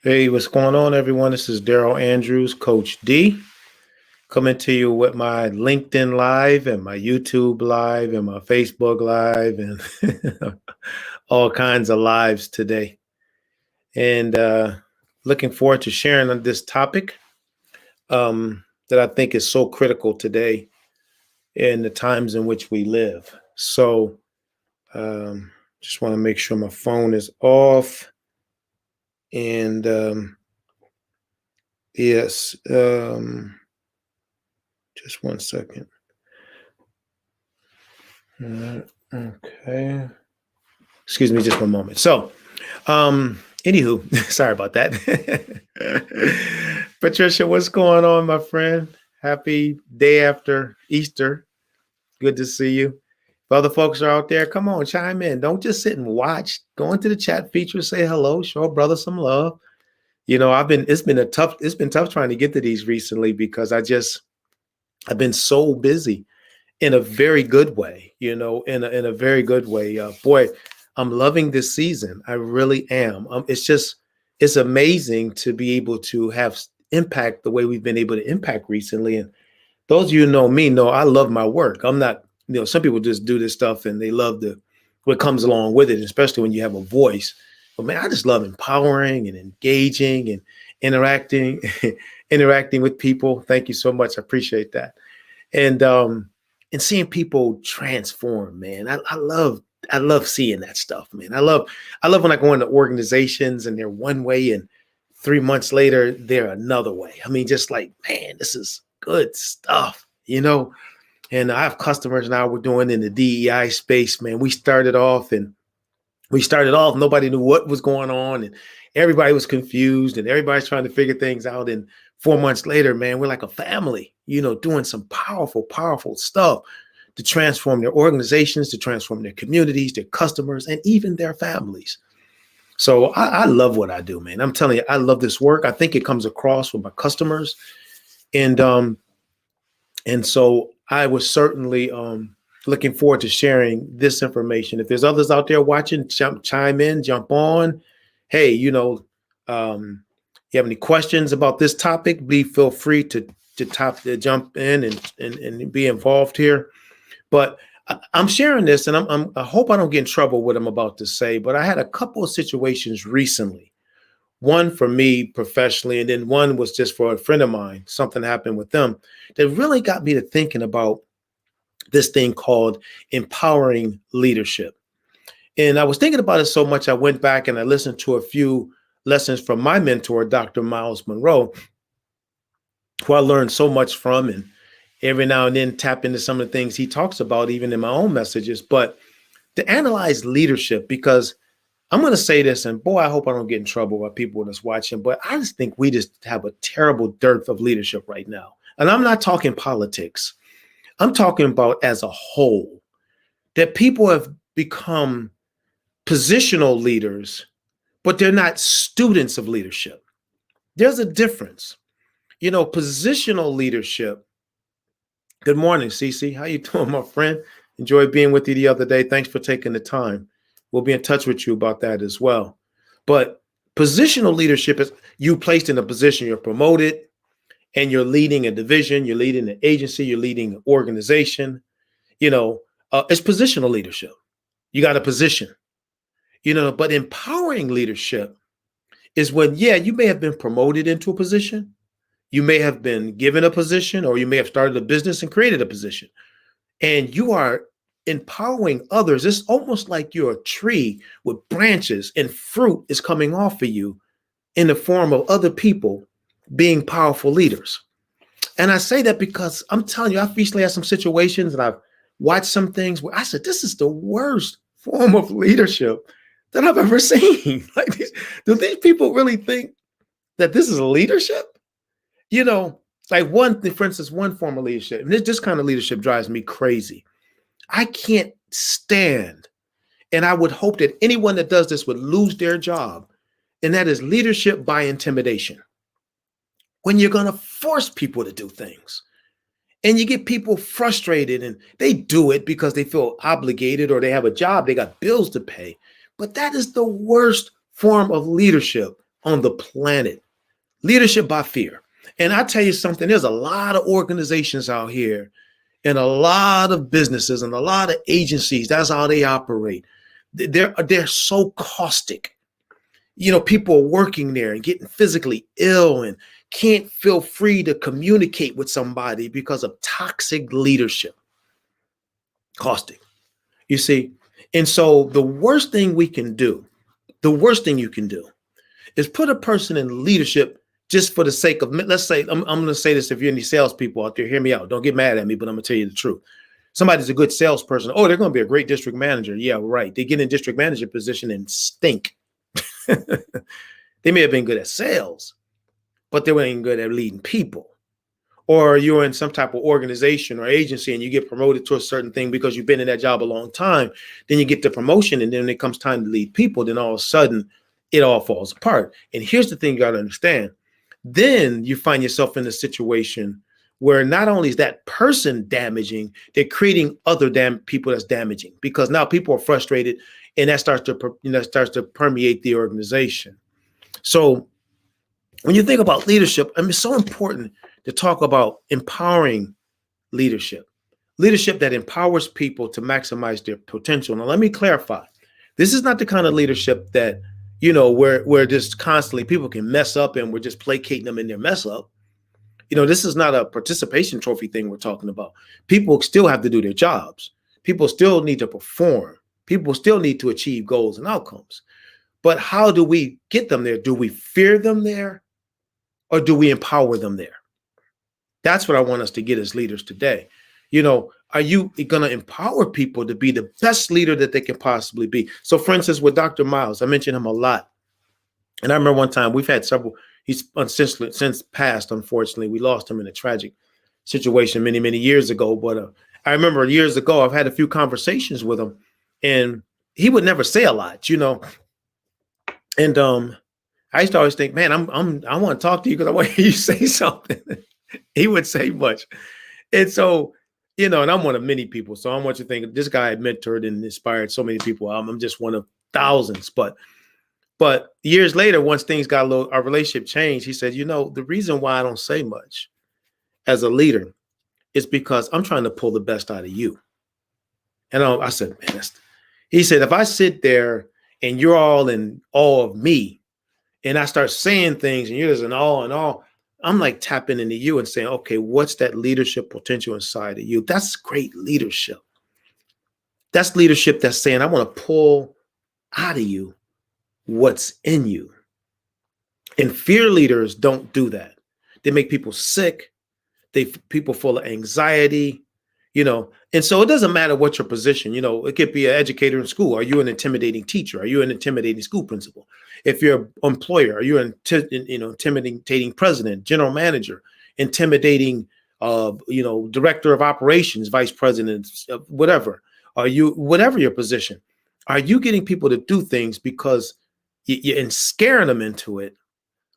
Hey, what's going on, everyone? This is Daryl Andrews, Coach D, coming to you with my LinkedIn Live and my YouTube Live and my Facebook Live and all kinds of lives today. And looking forward to sharing on this topic that I think is so critical today in the times in which we live. So, just want to make sure my phone is off. And yes. Just one second. Okay. Excuse me just one moment. So, anywho, sorry about that. Patricia, what's going on, my friend? Happy day after Easter. Good to see you. If other folks are out there, come on, chime in. Don't just sit and watch. Go into the chat feature, say hello, show a brother some love. You know, it's been tough trying to get to these recently because I've been so busy in a very good way, in a very good way. Boy, I'm loving this season. I really am. It's amazing to be able to have impact the way we've been able to impact recently. And those of you who know me know I love my work. I'm not, some people just do this stuff and they love what comes along with it, especially when you have a voice. But man, I just love empowering and engaging and interacting, interacting with people. Thank you so much. I appreciate that. And seeing people transform, man. I love seeing that stuff, man. I love when I go into organizations and they're one way and 3 months later they're another way. I mean, just like, man, this is good stuff. And I have customers now we're doing in the DEI space, man. We started off, nobody knew what was going on and everybody was confused and everybody's trying to figure things out. And 4 months later, man, we're like a family, doing some powerful, powerful stuff to transform their organizations, to transform their communities, their customers, and even their families. So I love what I do, man. I'm telling you, I love this work. I think it comes across with my customers. And so I was certainly looking forward to sharing this information. If there's others out there watching, chime in, jump on. Hey, you have any questions about this topic, please feel free to jump in and be involved here. But I'm sharing this, and I hope I don't get in trouble with what I'm about to say. But I had a couple of situations recently. One for me professionally, and then one was just for a friend of mine. Something happened with them that really got me to thinking about this thing called empowering leadership. And I was thinking about it so much, I went back and I listened to a few lessons from my mentor, Dr. Miles Monroe, who I learned so much from, and every now and then tap into some of the things he talks about, even in my own messages. But to analyze leadership, because I'm going to say this, and boy, I hope I don't get in trouble with people that's watching, but I just think we just have a terrible dearth of leadership right now. And I'm not talking politics. I'm talking about as a whole, that people have become positional leaders, but they're not students of leadership. There's a difference. Positional leadership. Good morning, Cece. How you doing, my friend? Enjoyed being with you the other day. Thanks for taking the time. We'll be in touch with you about that as well. But positional leadership is you placed in a position, you're promoted, and you're leading a division, you're leading an agency, you're leading an organization. It's positional leadership. You got a position, but empowering leadership is when, you may have been promoted into a position. You may have been given a position, or you may have started a business and created a position, and you are empowering others. It's almost like you're a tree with branches and fruit is coming off of you in the form of other people being powerful leaders. And I say that because I'm telling you, I've recently had some situations and I've watched some things where I said, this is the worst form of leadership that I've ever seen. Do these people really think that this is leadership? For instance, one form of leadership, and this kind of leadership drives me crazy. I can't stand, and I would hope that anyone that does this would lose their job, and that is leadership by intimidation. When you're going to force people to do things, and you get people frustrated, and they do it because they feel obligated or they have a job, they got bills to pay. But that is the worst form of leadership on the planet. Leadership by fear. And I tell you something, there's a lot of organizations out here and a lot of businesses and a lot of agencies. That's how they operate. They're so caustic. You know, people are working there and getting physically ill and can't feel free to communicate with somebody because of toxic leadership. Caustic, you see. And so the worst thing you can do is put a person in leadership just for the sake of, let's say, I'm going to say this, if you're any salespeople out there, hear me out. Don't get mad at me, but I'm going to tell you the truth. Somebody's a good salesperson. Oh, they're going to be a great district manager. Yeah, right. They get in district manager position and stink. They may have been good at sales, but they weren't good at leading people. Or you're in some type of organization or agency and you get promoted to a certain thing because you've been in that job a long time. Then you get the promotion, and then when it comes time to lead people, then all of a sudden it all falls apart. And here's the thing you got to understand. Then you find yourself in a situation where not only is that person damaging, they're creating other people that's damaging, because now people are frustrated, and that starts to permeate the organization. So when you think about leadership, I mean, it's so important to talk about empowering leadership that empowers people to maximize their potential. Now, let me clarify. This is not the kind of leadership that, you know, where just constantly people can mess up and we're just placating them in their mess up. You know, this is not a participation trophy thing we're talking about. People still have to do their jobs. People still need to perform. People still need to achieve goals and outcomes. But how do we get them there? Do we fear them there, or do we empower them there? That's what I want us to get as leaders today. You know, are you going to empower people to be the best leader that they can possibly be? So, for instance, with Dr. Miles, I mentioned him a lot. And I remember one time we've had several, he's since passed, unfortunately. We lost him in a tragic situation many, many years ago. But I remember years ago, I've had a few conversations with him, and he would never say a lot, you know. And I used to always think, man, I want to talk to you because I want to hear you say something. He would say much. And so, you know, and I'm one of many people. So I want you to think this guy had mentored and inspired so many people. I'm just one of thousands. But years later, once things got our relationship changed, he said, you know, the reason why I don't say much as a leader is because I'm trying to pull the best out of you. And I said, man, he said, if I sit there and you're all in awe of me, and I start saying things and you're just in awe and all, I'm like tapping into you and saying, okay, what's that leadership potential inside of you? That's great leadership. That's leadership that's saying, I want to pull out of you what's in you. And fear leaders don't do that. They make people sick. People full of anxiety, you know. And so it doesn't matter what your position, you know, it could be an educator in school. Are you an intimidating teacher? Are you an intimidating school principal? If you're an employer, are you an intimidating president, general manager, intimidating, director of operations, vice president, whatever? Are you, whatever your position, are you getting people to do things because you're scaring them into it,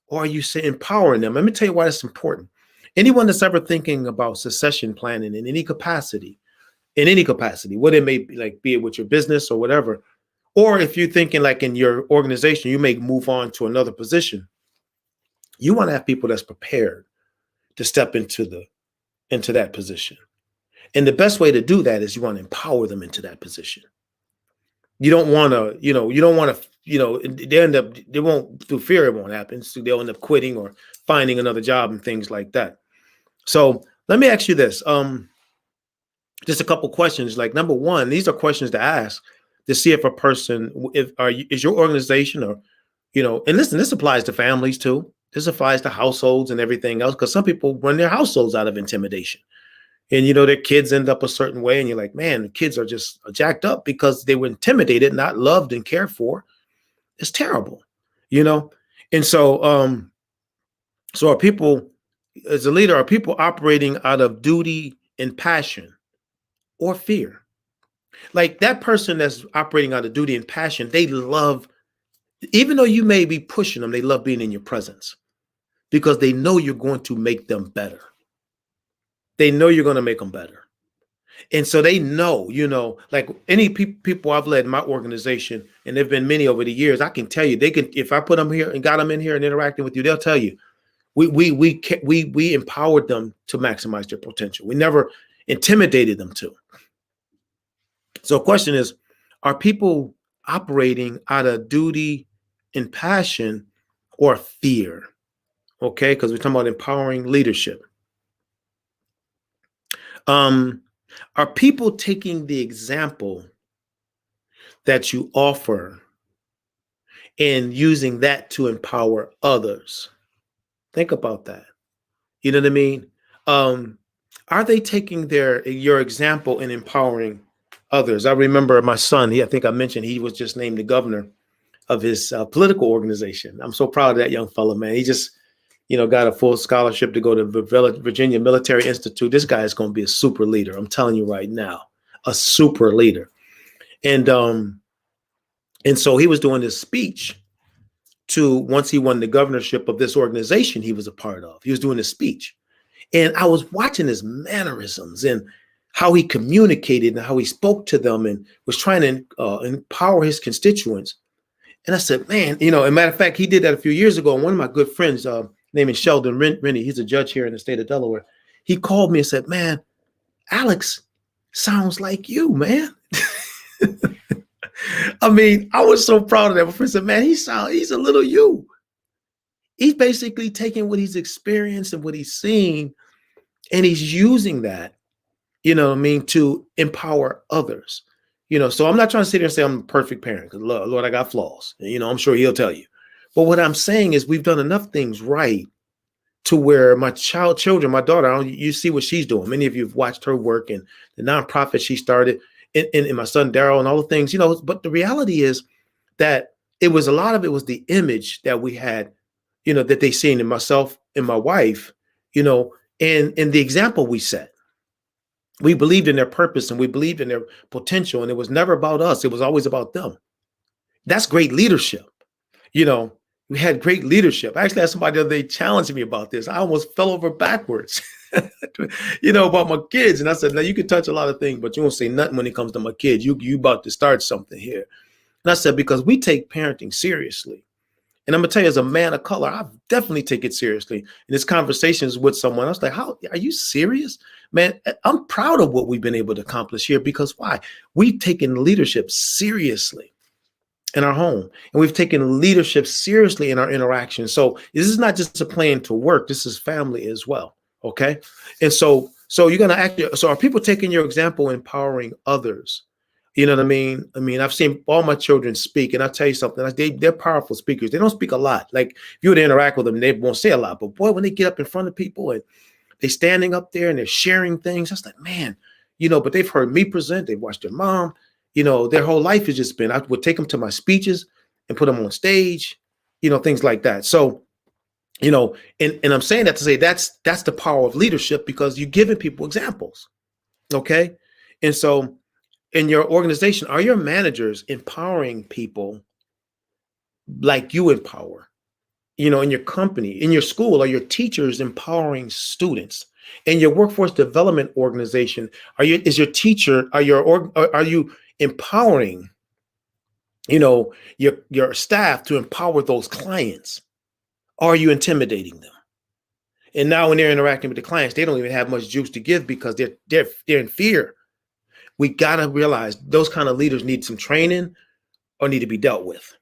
or are you empowering them? Let me tell you why that's important. Anyone that's ever thinking about succession planning in any capacity, what it may be, like, be it with your business or whatever, or if you're thinking like in your organization, you may move on to another position. You want to have people that's prepared to step into that position. And the best way to do that is you want to empower them into that position. You don't want to, they won't, through fear, it won't happen. So they'll end up quitting or finding another job and things like that. So let me ask you this. Just a couple questions. Like, number one, these are questions to ask to see if a person, is your organization, or, and listen, this applies to families too. This applies to households and everything else, because some people run their households out of intimidation. And, their kids end up a certain way. And you're like, man, the kids are just jacked up because they were intimidated, not loved and cared for. It's terrible, And so, so are people, as a leader, are people operating out of duty and passion or fear? Like, that person that's operating out of duty and passion, they love, even though you may be pushing them, they love being in your presence because they know you're going to make them better. They know you're going to make them better. And so they know, like any people I've led in my organization, and there've been many over the years, I can tell you, they can, if I put them here and got them in here and interacting with you, they'll tell you, we empowered them to maximize their potential. We never intimidated them to. So the question is, are people operating out of duty and passion or fear? Okay, because we're talking about empowering leadership. Are people taking the example that you offer and using that to empower others? Think about that. You know what I mean? Are they taking your example and empowering others? I remember my son, I think I mentioned he was just named the governor of his political organization. I'm so proud of that young fellow, man. He just, got a full scholarship to go to Virginia Military Institute. This guy is going to be a super leader. I'm telling you right now, a super leader. And so he was doing this speech once he won the governorship of this organization he was a part of. He was doing this speech. And I was watching his mannerisms and how he communicated and how he spoke to them and was trying to empower his constituents. And I said, man, as a matter of fact, he did that a few years ago. And one of my good friends, named Sheldon Rennie, he's a judge here in the state of Delaware. He called me and said, man, Alex sounds like you, man. I mean, I was so proud of that. My friend said, man, he's a little you. He's basically taking what he's experienced and what he's seen, and he's using that, to empower others. So I'm not trying to sit there and say I'm a perfect parent, because Lord, I got flaws. I'm sure he'll tell you. But what I'm saying is we've done enough things right to where my children, my daughter, you see what she's doing. Many of you have watched her work and the nonprofit she started, and my son Daryl and all the things, but the reality is that a lot of it was the image that we had, that they seen in myself and my wife, and the example we set. We believed in their purpose and we believed in their potential, and it was never about us. It was always about them. That's great leadership. We had great leadership. I actually had somebody the other day challenging me about this. I almost fell over backwards, about my kids. And I said, now you can touch a lot of things, but you won't say nothing when it comes to my kids. You about to start something here. And I said, because we take parenting seriously. And I'm gonna tell you, as a man of color, I definitely take it seriously. In this conversations with someone, I was like, "How are you serious, man?" I'm proud of what we've been able to accomplish here, because why? We've taken leadership seriously in our home, and we've taken leadership seriously in our interactions. So this is not just a plan to work; this is family as well. Okay, and so you're gonna act. So are people taking your example, empowering others? You know what I mean? I've seen all my children speak, and I'll tell you something. They're powerful speakers. They don't speak a lot. Like if you were to interact with them, they won't say a lot. But boy, when they get up in front of people and they're standing up there and they're sharing things, I was like, man, but they've heard me present. They've watched their mom. Their whole life has just been, I would take them to my speeches and put them on stage, things like that. So, and I'm saying that to say that's the power of leadership, because you're giving people examples. Okay. And so, in your organization, are your managers empowering people like you empower? In your company, in your school, are your teachers empowering students? In your workforce development organization, are you empowering, your staff to empower those clients? Or are you intimidating them? And now when they're interacting with the clients, they don't even have much juice to give because they're in fear. We got to realize those kind of leaders need some training or need to be dealt with.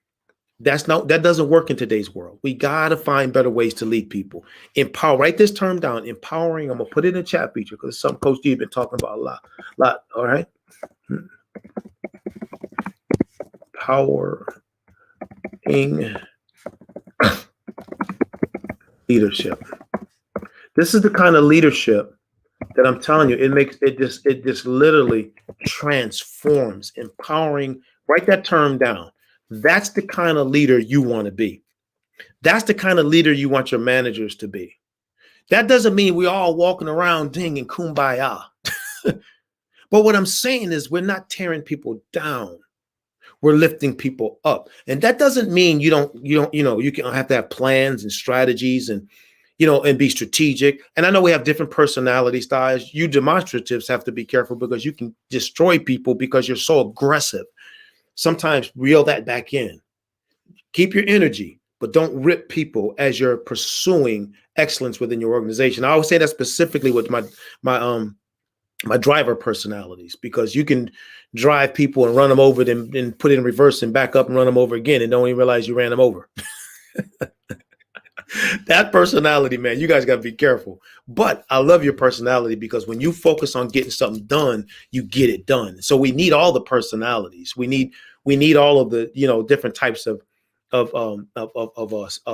That doesn't work in today's world. We got to find better ways to lead people. Empower, write this term down, empowering. I'm going to put it in the chat feature because it's something Coach D has been talking about a lot. All right. Empowering leadership. This is the kind of leadership that I'm telling you, it just literally transforms. Empowering, write that term down. That's the kind of leader you want to be. That's the kind of leader you want your managers to be. That doesn't mean we're all walking around ding and kumbaya. But what I'm saying is we're not tearing people down. We're lifting people up. And that doesn't mean you can have to have plans and strategies and and be strategic. And I know we have different personality styles. You demonstratives have to be careful because you can destroy people because you're so aggressive. Sometimes reel that back in. Keep your energy, but don't rip people as you're pursuing excellence within your organization. I always say that specifically with my driver personalities, because you can drive people and run them over, then and put it in reverse and back up and run them over again and don't even realize you ran them over. That personality, man, you guys got to be careful. But I love your personality, because when you focus on getting something done, you get it done. So we need all the personalities. We need all of the different types of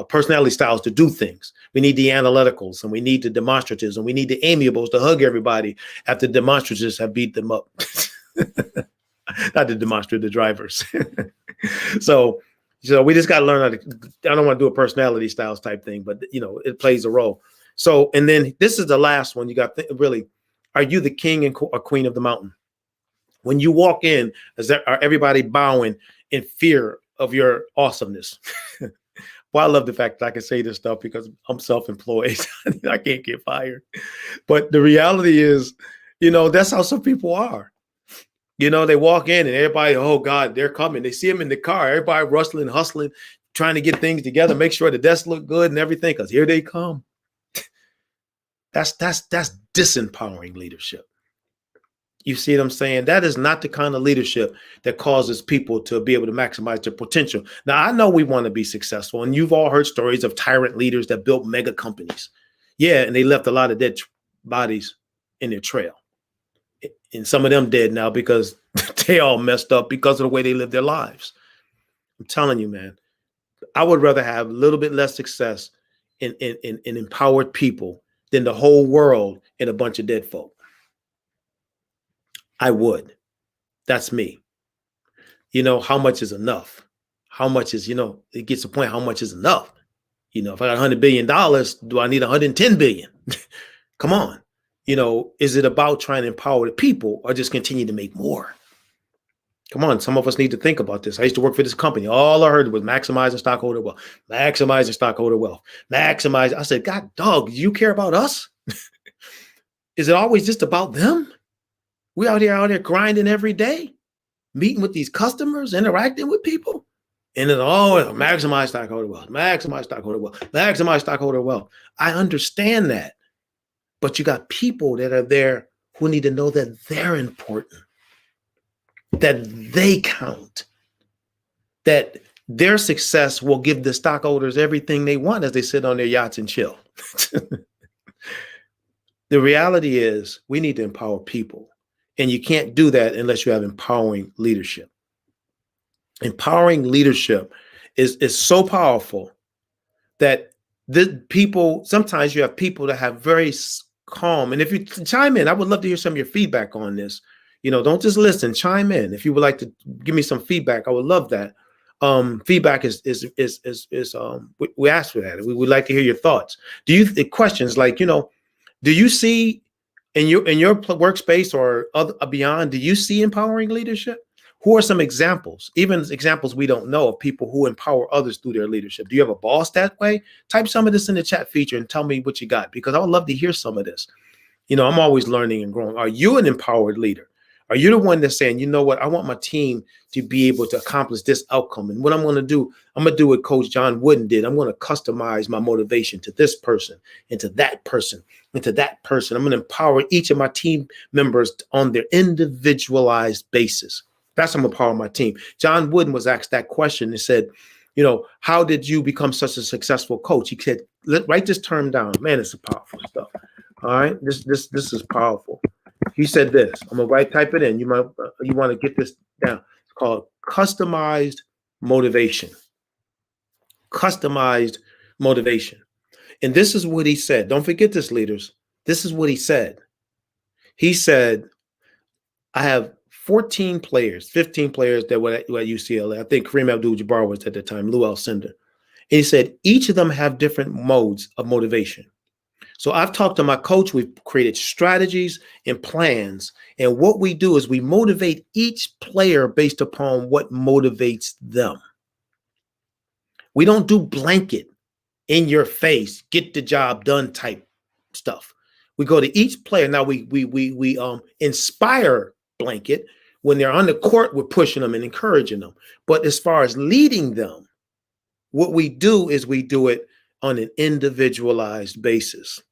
personality styles to do things. We need the analyticals, and we need the demonstratives, and we need the amiables to hug everybody after demonstratives have beat them up. Not the demonstrative, the drivers. So we just got to learn how to. I don't want to do a personality styles type thing, but it plays a role. So, and then this is the last one. You got really, are you the king and or queen of the mountain? When you walk in, are everybody bowing in fear of your awesomeness? Well, I love the fact that I can say this stuff because I'm self-employed. I can't get fired. But the reality is, that's how some people are. They walk in and everybody, oh God, they're coming. They see them in the car, everybody rustling, hustling, trying to get things together, make sure the desks look good and everything, because here they come. That's disempowering leadership. You see what I'm saying? That is not the kind of leadership that causes people to be able to maximize their potential. Now, I know we want to be successful, and you've all heard stories of tyrant leaders that built mega companies. Yeah, and they left a lot of dead bodies in their trail. And some of them dead now because they all messed up because of the way they live their lives. I'm telling you, man, I would rather have a little bit less success in empowered people than the whole world in a bunch of dead folk. I would. That's me. How much is enough? How much is, it gets to the point, how much is enough? If I got $100 billion, do I need 110 billion? Come on. Is it about trying to empower the people or just continue to make more? Come on, some of us need to think about this. I used to work for this company. All I heard was maximizing stockholder wealth, maximizing stockholder wealth, maximize. I said, God, dog, do you care about us? Is it always just about them? We out here grinding every day, meeting with these customers, interacting with people. And then, maximize stockholder wealth, maximize stockholder wealth, maximize stockholder wealth. I understand that. But you got people that are there who need to know that they're important, that they count, that their success will give the stockholders everything they want as they sit on their yachts and chill. The reality is we need to empower people. And you can't do that unless you have empowering leadership. Empowering leadership is so powerful that sometimes you have people that have very calm. And if you chime in, I would love to hear some of your feedback on this. Don't just listen, chime in. If you would like to give me some feedback, I would love that. Feedback is we ask for that. We would like to hear your thoughts. Questions like, do you see in your workspace or beyond, do you see empowering leadership? Who are some examples, even examples we don't know, of people who empower others through their leadership? Do you have a boss that way? Type some of this in the chat feature and tell me what you got, because I would love to hear some of this. I'm always learning and growing. Are you an empowered leader? Are you the one that's saying, you know what, I want my team to be able to accomplish this outcome? And what I'm going to do what Coach John Wooden did. I'm going to customize my motivation to this person and to that person and to that person. I'm going to empower each of my team members on their individualized basis. That's how I'm empowering my team. John Wooden was asked that question and said, how did you become such a successful coach? He said, write this term down. Man, it's powerful stuff. All right. This is powerful. He said this. I'm gonna type it in. You want to get this down. It's called customized motivation. Customized motivation. And this is what he said. Don't forget this, leaders. This is what he said. He said, I have 15 players that were at UCLA. I think Kareem Abdul-Jabbar was at the time, Lou Alcindor. And he said, each of them have different modes of motivation. So I've talked to my coach. We've created strategies and plans. And what we do is we motivate each player based upon what motivates them. We don't do blanket in your face, get the job done type stuff. We go to each player. Now we inspire blanket. When they're on the court, we're pushing them and encouraging them. But as far as leading them, what we do is we do it on an individualized basis.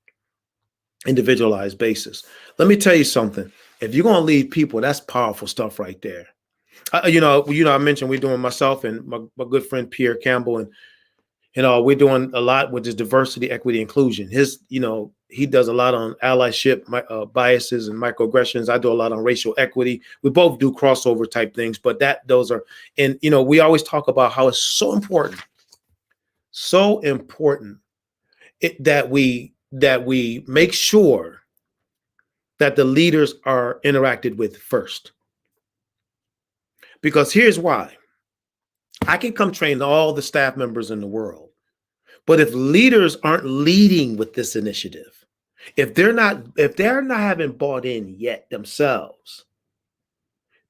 Individualized basis. Let me tell you something. If you're going to lead people, that's powerful stuff right there. I mentioned we're doing myself and my good friend Pierre Campbell, and we're doing a lot with this diversity, equity, inclusion. He does a lot on allyship, biases, and microaggressions. I do a lot on racial equity. We both do crossover type things, but those are, and we always talk about how it's so important that we make sure that the leaders are interacted with first. Because here's why. I can come train all the staff members in the world, but if leaders aren't leading with this initiative, if they're not having bought in yet themselves,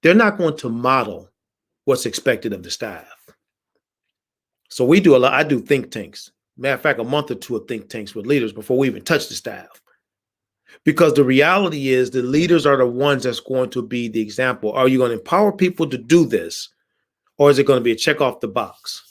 they're not going to model what's expected of the staff. So we do a lot. I do think tanks. Matter of fact, a month or two of think tanks with leaders before we even touch the staff. Because the reality is the leaders are the ones that's going to be the example. Are you going to empower people to do this? Or is it going to be a check off the box?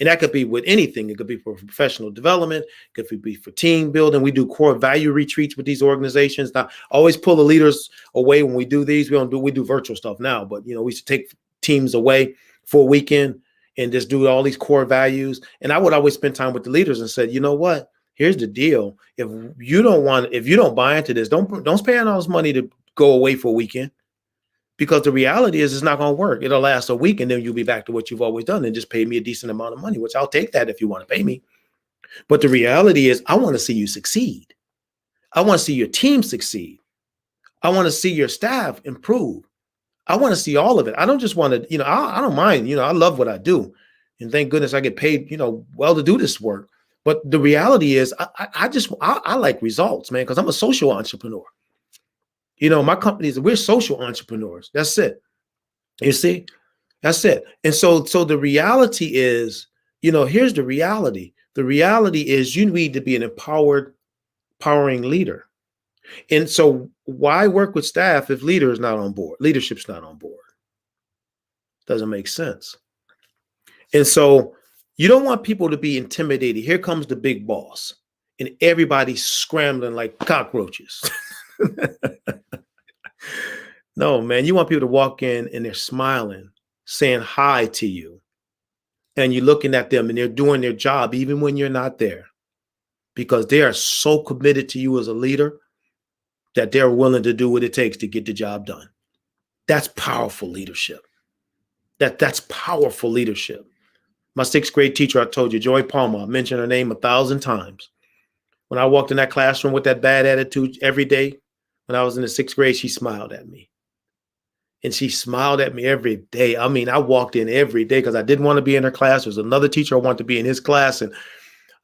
And that could be with anything. It could be for professional development. It could be for team building. We do core value retreats with these organizations. Now, I always pull the leaders away when we do these. We do virtual stuff now, but we should take teams away for a weekend and just do all these core values. And I would always spend time with the leaders and said, you know what? Here's the deal. If you don't buy into this, don't spend all this money to go away for a weekend, because the reality is it's not going to work. It'll last a week and then you'll be back to what you've always done and just pay me a decent amount of money, which I'll take that if you want to pay me. But the reality is I want to see you succeed. I want to see your team succeed. I want to see your staff improve. I want to see all of it. I don't just want to, I don't mind, I love what I do. And thank goodness I get paid, well to do this work. But the reality is I like results, man, because I'm a social entrepreneur. My companies, we're social entrepreneurs. That's it. You see, that's it. And so the reality is, here's the reality. The reality is you need to be an empowering leader. And so why work with staff if leadership's not on board? Doesn't make sense. And so you don't want people to be intimidated. Here comes the big boss and everybody's scrambling like cockroaches. No, man, you want people to walk in and they're smiling, saying hi to you. And you're looking at them and they're doing their job even when you're not there, because they are so committed to you as a leader that they're willing to do what it takes to get the job done. That's powerful leadership. That's powerful leadership. My 6th grade teacher, I told you, Joy Palmer, I mentioned her name 1,000 times. When I walked in that classroom with that bad attitude every day, when I was in the 6th grade, she smiled at me. And she smiled at me every day. I mean, I walked in every day because I didn't want to be in her class. There's another teacher I wanted to be in his class. And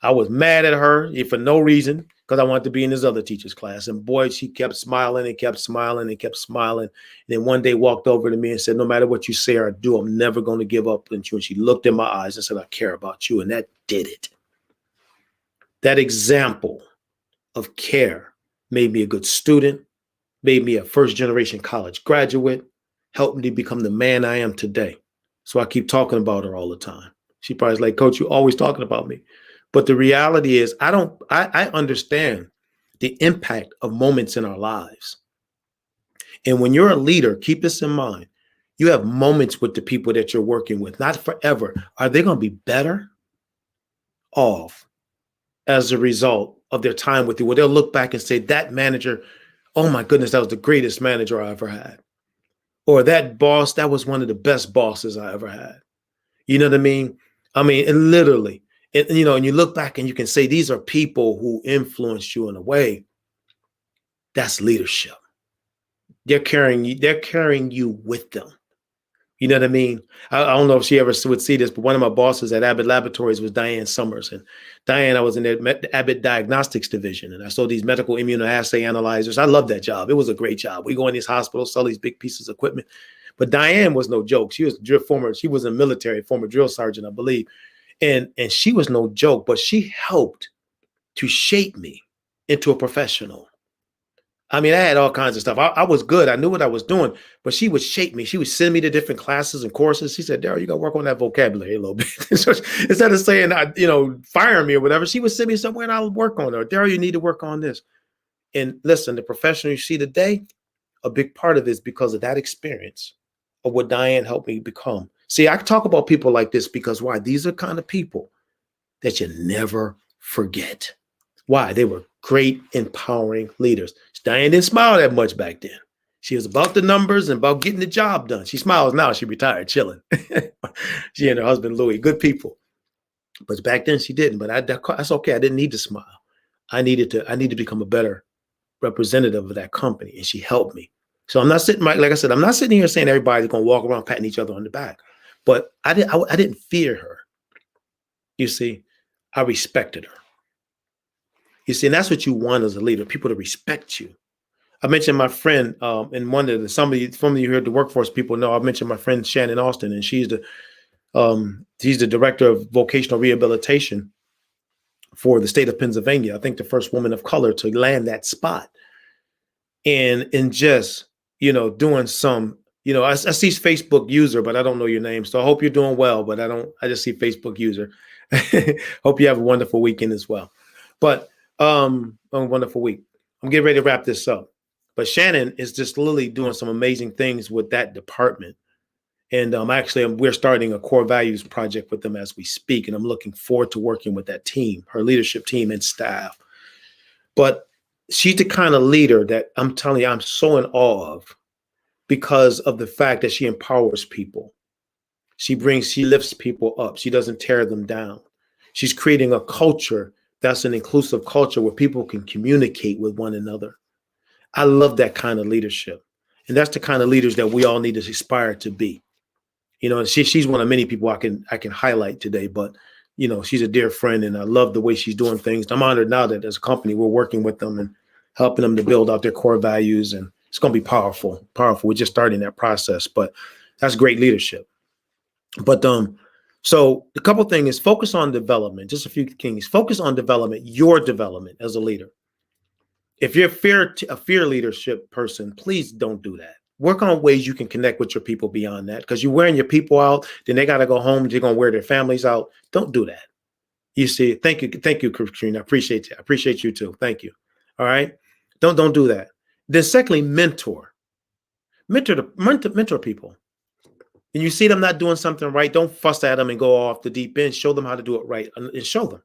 I was mad at her for no reason, because I wanted to be in this other teacher's class. And boy, she kept smiling and kept smiling and kept smiling. And then one day walked over to me and said, no matter what you say or do, I'm never going to give up on you. And she looked in my eyes and said, I care about you. And that did it. That example of care made me a good student, made me a first-generation college graduate, helped me to become the man I am today. So I keep talking about her all the time. She probably is like, Coach, you're always talking about me. But the reality is I understand the impact of moments in our lives. And when you're a leader, keep this in mind. You have moments with the people that you're working with, not forever. Are they going to be better off as a result of their time with you? Well, they'll look back and say, that manager, oh my goodness, that was the greatest manager I ever had. Or that boss, that was one of the best bosses I ever had. You know what I mean? I mean, and literally. And you look back and you can say, these are people who influenced you in a way. That's leadership. They're carrying you with them. You know what I mean? I don't know if she ever would see this, but one of my bosses at Abbott Laboratories was Diane Summers. And Diane, I was in the Abbott Diagnostics division, and I saw these medical immunoassay analyzers. I loved that job. It was a great job. We go in these hospitals, sell these big pieces of equipment. But Diane was no joke. She was in the military, former drill sergeant, I believe. And she was no joke, but she helped to shape me into a professional. I mean, I had all kinds of stuff. I was good. I knew what I was doing, but she would shape me. She would send me to different classes and courses. She said, Daryl, you got to work on that vocabulary a little bit. So instead of saying, firing me or whatever, she would send me somewhere and I would work on it. Daryl, you need to work on this. And listen, the professional you see today, a big part of it is because of that experience of what Diane helped me become. See, I talk about people like this because why? These are kind of people that you never forget. Why? They were great, empowering leaders. Diane didn't smile that much back then. She was about the numbers and about getting the job done. She smiles now. She retired, chilling. She and her husband, Louis, good people. But back then she didn't. But that's okay. I didn't need to smile. I needed to become a better representative of that company. And she helped me. So I'm not sitting, like I said, I'm not sitting here saying everybody's going to walk around patting each other on the back. But I didn't fear her. You see, I respected her. You see, and that's what you want as a leader, people to respect you. I mentioned my friend, and one of some of you here at the workforce people know, I mentioned my friend Shannon Austin, and she's the director of vocational rehabilitation for the state of Pennsylvania. I think the first woman of color to land that spot. And just, doing some, I see Facebook user, but I don't know your name. So I hope you're doing well, but I just see Facebook user. Hope you have a wonderful weekend as well. But a wonderful week. I'm getting ready to wrap this up. But Shannon is just literally doing some amazing things with that department. And we're starting a core values project with them as we speak. And I'm looking forward to working with that team, her leadership team and staff. But she's the kind of leader that I'm telling you, I'm so in awe of because of the fact that she empowers people. She lifts people up. She doesn't tear them down. She's creating a culture that's an inclusive culture where people can communicate with one another. I love that kind of leadership. And that's the kind of leaders that we all need to aspire to be. She's one of many people I can highlight today, but she's a dear friend and I love the way she's doing things. I'm honored now that as a company, we're working with them and helping them to build out their core values. And it's going to be powerful. We're just starting that process, but that's great leadership. But, so a couple of things is focus on development, just a few things. Focus on development, your development as a leader. If you're a fear leadership person, please don't do that. Work on ways you can connect with your people beyond that, because you're wearing your people out, then they got to go home, they're going to wear their families out. Don't do that. You see, thank you, Katrina. I appreciate you. I appreciate you too. Thank you. All right. Don't do that. Then secondly, mentor people. And you see them not doing something right, don't fuss at them and go off the deep end. Show them how to do it right and show them.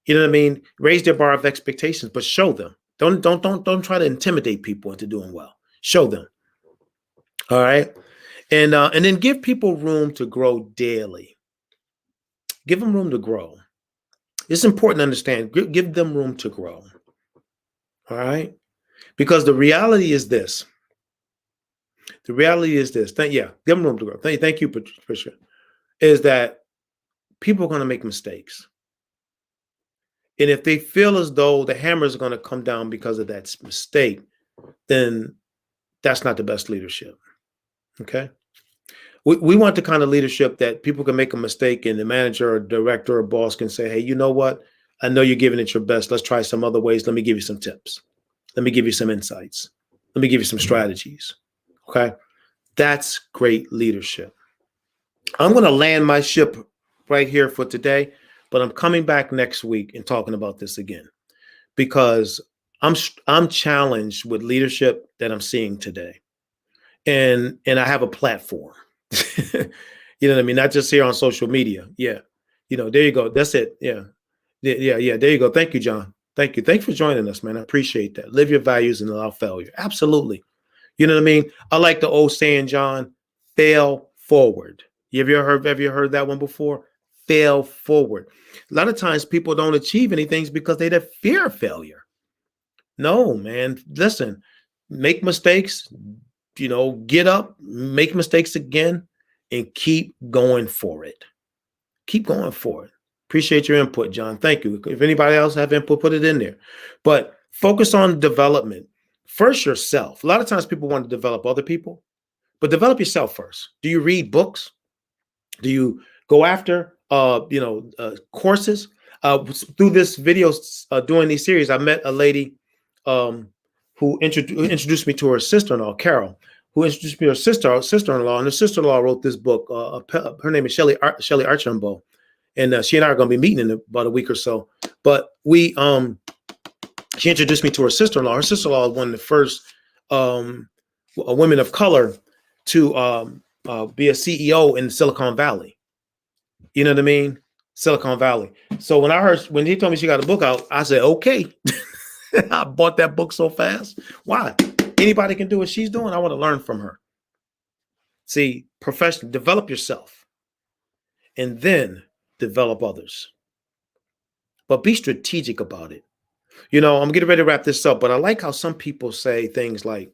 You know what I mean? Raise their bar of expectations, but show them. Don't try to intimidate people into doing well. Show them. All right. And then give people room to grow daily. Give them room to grow. It's important to understand. Give them room to grow. All right. Because the reality is this. Give them room to grow. Thank you, Patricia. Is that people are going to make mistakes. And if they feel as though the hammer is going to come down because of that mistake, then that's not the best leadership. Okay. We want the kind of leadership that people can make a mistake and the manager or director or boss can say, hey, you know what? I know you're giving it your best. Let's try some other ways. Let me give you some tips. Let me give you some insights. Let me give you some strategies. Okay. That's great leadership. I'm going to land my ship right here for today, but I'm coming back next week and talking about this again because I'm challenged with leadership that I'm seeing today. And I have a platform, you know what I mean? Not just here on social media. Yeah. There you go. That's it. Yeah. Yeah. There you go. Thank you, John. Thank you. Thanks for joining us, man. I appreciate that. Live your values and allow failure. Absolutely. You know what I mean? I like the old saying, John, fail forward. Have you heard that one before? Fail forward. A lot of times people don't achieve anything because they have fear of failure. No, man. Listen, make mistakes, get up, make mistakes again, and keep going for it. Keep going for it. Appreciate your input, John. Thank you. If anybody else have input, put it in there. But focus on development. First, yourself. A lot of times people want to develop other people, but develop yourself first. Do you read books? Do you go after courses. Through this video, doing these series, I met a lady who introduced me to her sister-in-law, Carol, who introduced me to her sister-in-law, and her sister-in-law wrote this book. Her name is Shelley Archambault, and she and I are going to be meeting in about a week or so. But she introduced me to her sister-in-law. Her sister-in-law is one of the first women of color to be a CEO in Silicon Valley. You know what I mean? Silicon Valley. So when he told me she got a book out, I said, okay. I bought that book so fast. Why? Anybody can do what she's doing. I want to learn from her. See, develop yourself and then develop others. But be strategic about it. I'm getting ready to wrap this up, but I like how some people say things like,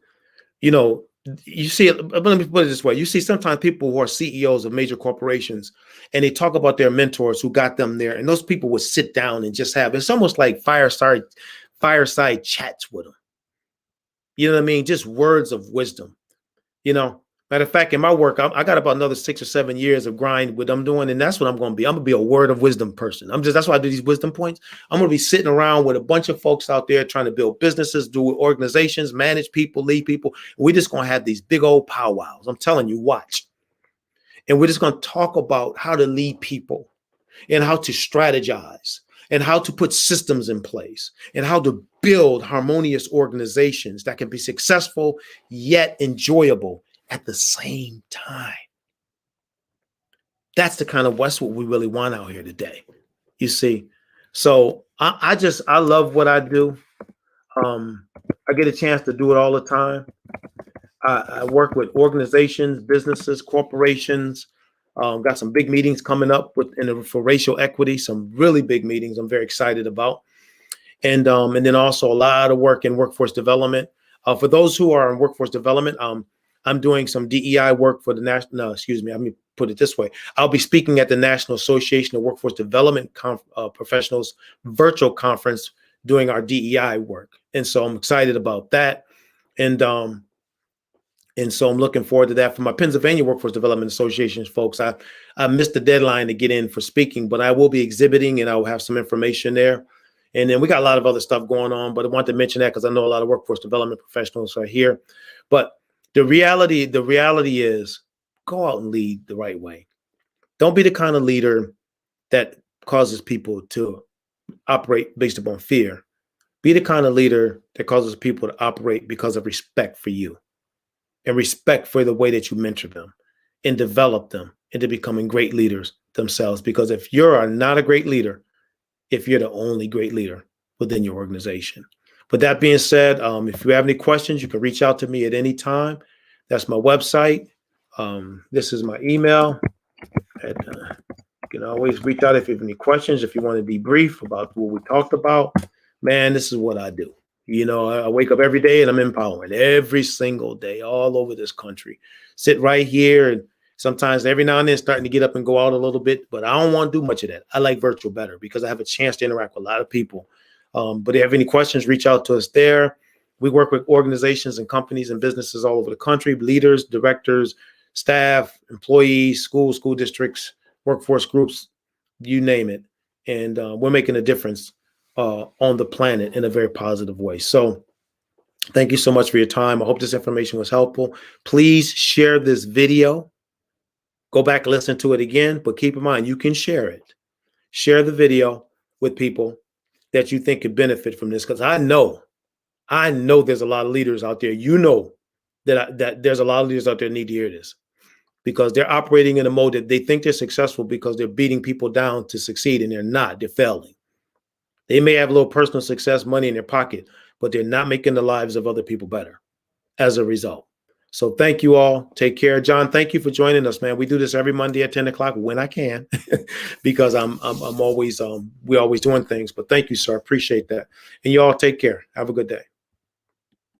you see, let me put it this way. You see sometimes people who are CEOs of major corporations and they talk about their mentors who got them there. And those people would sit down and just it's almost like fireside chats with them. You know what I mean? Just words of wisdom. Matter of fact, in my work, I got about another 6 or 7 years of grind what I'm doing. And that's what I'm going to be. I'm going to be a word of wisdom person. That's why I do these wisdom points. I'm going to be sitting around with a bunch of folks out there trying to build businesses, do organizations, manage people, lead people. We're just going to have these big old powwows. I'm telling you, watch. And we're just going to talk about how to lead people and how to strategize and how to put systems in place and how to build harmonious organizations that can be successful yet enjoyable at the same time. That's the kind of what we really want out here today. You see, so I love what I do. I get a chance to do it all the time. I work with organizations, businesses, corporations. Got some big meetings coming up for racial equity. Some really big meetings I'm very excited about, and then also a lot of work in workforce development. For those who are in workforce development, I'm doing some DEI work for the national. No, excuse me. Let me put it this way. I'll be speaking at the National Association of Workforce Development Professionals virtual conference doing our DEI work, and so I'm excited about that, and so I'm looking forward to that. For my Pennsylvania Workforce Development Association folks, I missed the deadline to get in for speaking, but I will be exhibiting and I will have some information there. And then we got a lot of other stuff going on, but I want to mention that because I know a lot of workforce development professionals are here. But the reality is go out and lead the right way. Don't be the kind of leader that causes people to operate based upon fear. Be the kind of leader that causes people to operate because of respect for you and respect for the way that you mentor them and develop them into becoming great leaders themselves. Because if you're not a great leader, if you're the only great leader within your organization. But that being said, if you have any questions, you can reach out to me at any time. That's my website. This is my email. And, you can always reach out if you have any questions, if you want to be brief about what we talked about. Man, this is what I do. I wake up every day and I'm empowering every single day all over this country. Sit right here, and sometimes every now and then starting to get up and go out a little bit, but I don't want to do much of that. I like virtual better because I have a chance to interact with a lot of people. But if you have any questions, reach out to us there. We work with organizations and companies and businesses all over the country, leaders, directors, staff, employees, schools, school districts, workforce groups, you name it. And we're making a difference on the planet in a very positive way. So thank you so much for your time. I hope this information was helpful. Please share this video. Go back and listen to it again, but keep in mind, you can share it. Share the video with people that you think could benefit from this, because I know there's a lot of leaders out there. That there's a lot of leaders out there that need to hear this, because they're operating in a mode that they think they're successful because they're beating people down to succeed, and they're not. They're failing. They may have a little personal success, money in their pocket, but they're not making the lives of other people better as a result. So thank you all. Take care. John, thank you for joining us, man. We do this every Monday at 10 o'clock when I can, because I'm always, we're always doing things. But thank you, sir. Appreciate that. And you all take care. Have a good day.